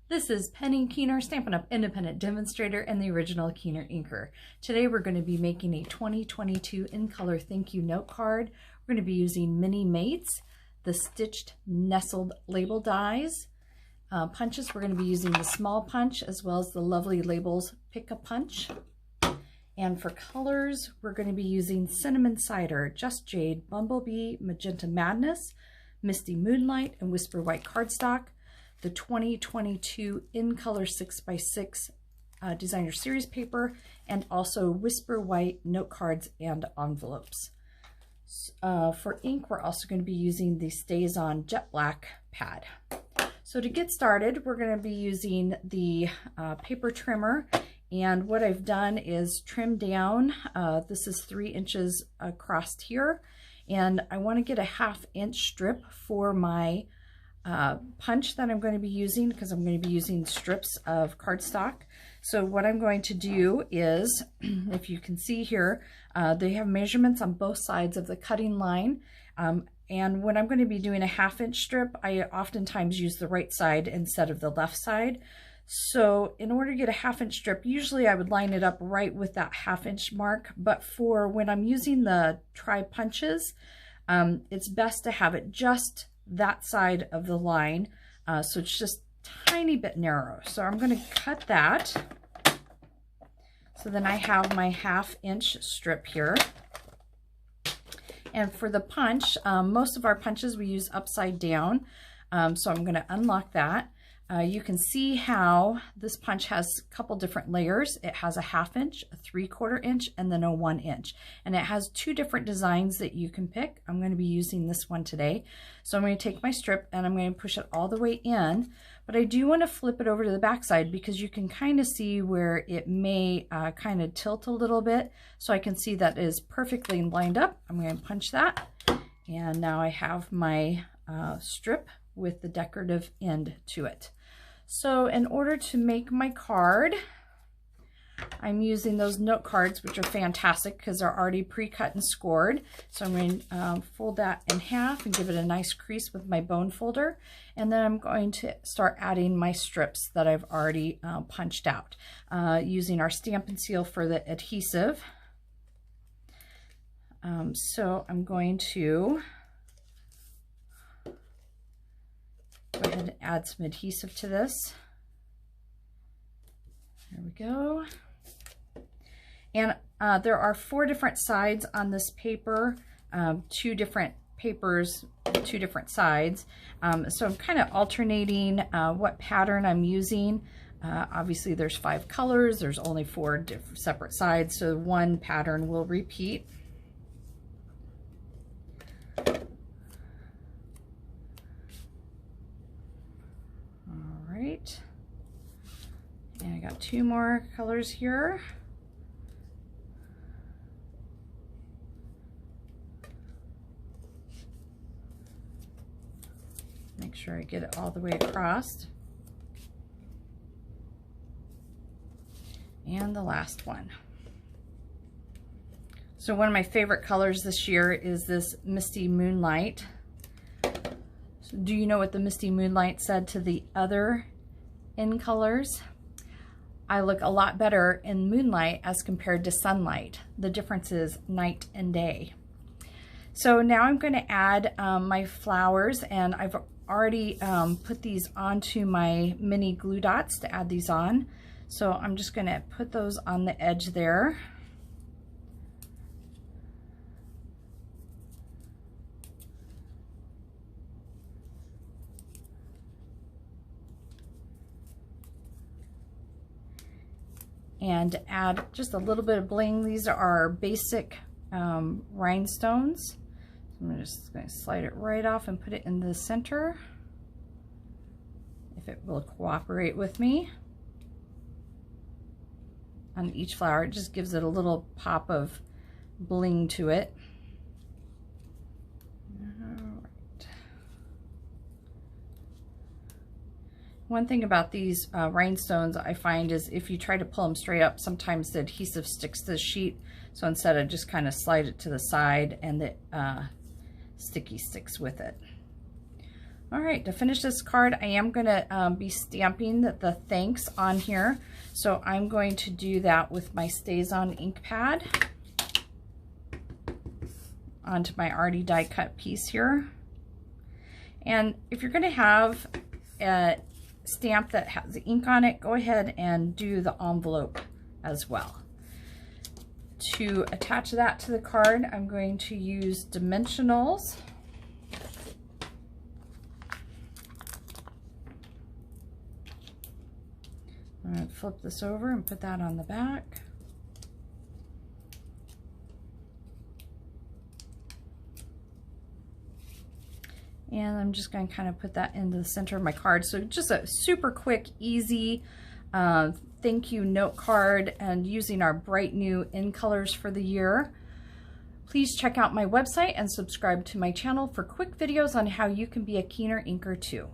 This is Penny Keener, Stampin' Up! Independent Demonstrator and the original Keener inker. Today we're going to be making a 2022 in color thank you note card. We're going to be using mini mates, the stitched nestled label dies. Punches, we're going to be using the small punch as well as the Lovely Labels Pick a Punch. And for colors, we're going to be using Cinnamon Cider, Just Jade, Bumblebee, Magenta Madness, Misty Moonlight, and Whisper White cardstock. The 2022 in color 6x6 designer series paper, and also Whisper White note cards and envelopes. For ink, we're also going to be using the StazOn Jet Black pad. So to get started, we're going to be using the paper trimmer, and what I've done is trim down. This is 3 inches across here, and I want to get a 1/2 inch strip for my punch that I'm going to be using, because I'm going to be using strips of cardstock. So what I'm going to do is, if you can see here, they have measurements on both sides of the cutting line. And when I'm going to be doing a 1/2 inch strip, I oftentimes use the right side instead of the left side. So in order to get a 1/2 inch strip, usually I would line it up right with that 1/2 inch mark. But for when I'm using the tri punches, it's best to have it just that side of the line, so it's just a tiny bit narrow. So I'm going to cut that. So then I have my 1/2 inch strip here. And for the punch, most of our punches we use upside down, so I'm going to unlock that. You can see how this punch has a couple different layers. It has a 1/2 inch, a 3/4 inch, and then a 1 inch. And it has 2 different designs that you can pick. I'm going to be using this one today. So I'm going to take my strip and I'm going to push it all the way in. But I do want to flip it over to the back side, because you can kind of see where it may kind of tilt a little bit. So I can see that is perfectly lined up. I'm going to punch that. And now I have my strip with the decorative end to it. So in order to make my card, I'm using those note cards, which are fantastic because they're already pre-cut and scored. So I'm going to fold that in half and give it a nice crease with my bone folder. And then I'm going to start adding my strips that I've already punched out, using our Stampin' Seal for the adhesive. So I'm going to go ahead and add some adhesive to this. There we go. And there are 4 different sides on this paper, 2 different papers, 2 different sides. So I'm kind of alternating what pattern I'm using. Obviously there's 5 colors, there's only 4 separate sides, so one pattern will repeat. And I got 2 more colors here. Make sure I get it all the way across. And the last one. So one of my favorite colors this year is this Misty Moonlight. So do you know what the Misty Moonlight said to the other in colors? I look a lot better in moonlight as compared to sunlight. The difference is night and day. So now I'm going to add my flowers, and I've already put these onto my mini glue dots to add these on. So I'm just going to put those on the edge there. And add just a little bit of bling. These are our basic rhinestones. So I'm just going to slide it right off and put it in the center, if it will cooperate with me. On each flower, it just gives it a little pop of bling to it. One thing about these rhinestones I find is if you try to pull them straight up, sometimes the adhesive sticks to the sheet. So instead I just kind of slide it to the side and the sticky sticks with it. All right, to finish this card, I am going to be stamping the thanks on here. So I'm going to do that with my StazOn ink pad onto my already die cut piece here. And if you're going to have a stamp that has the ink on it, go ahead and do the envelope as well. To attach that to the card, I'm going to use dimensionals. I'm going to flip this over and put that on the back. And I'm just going to kind of put that into the center of my card. So just a super quick, easy thank you note card, and using our bright new in colors for the year. Please check out my website and subscribe to my channel for quick videos on how you can be a Keener inker too.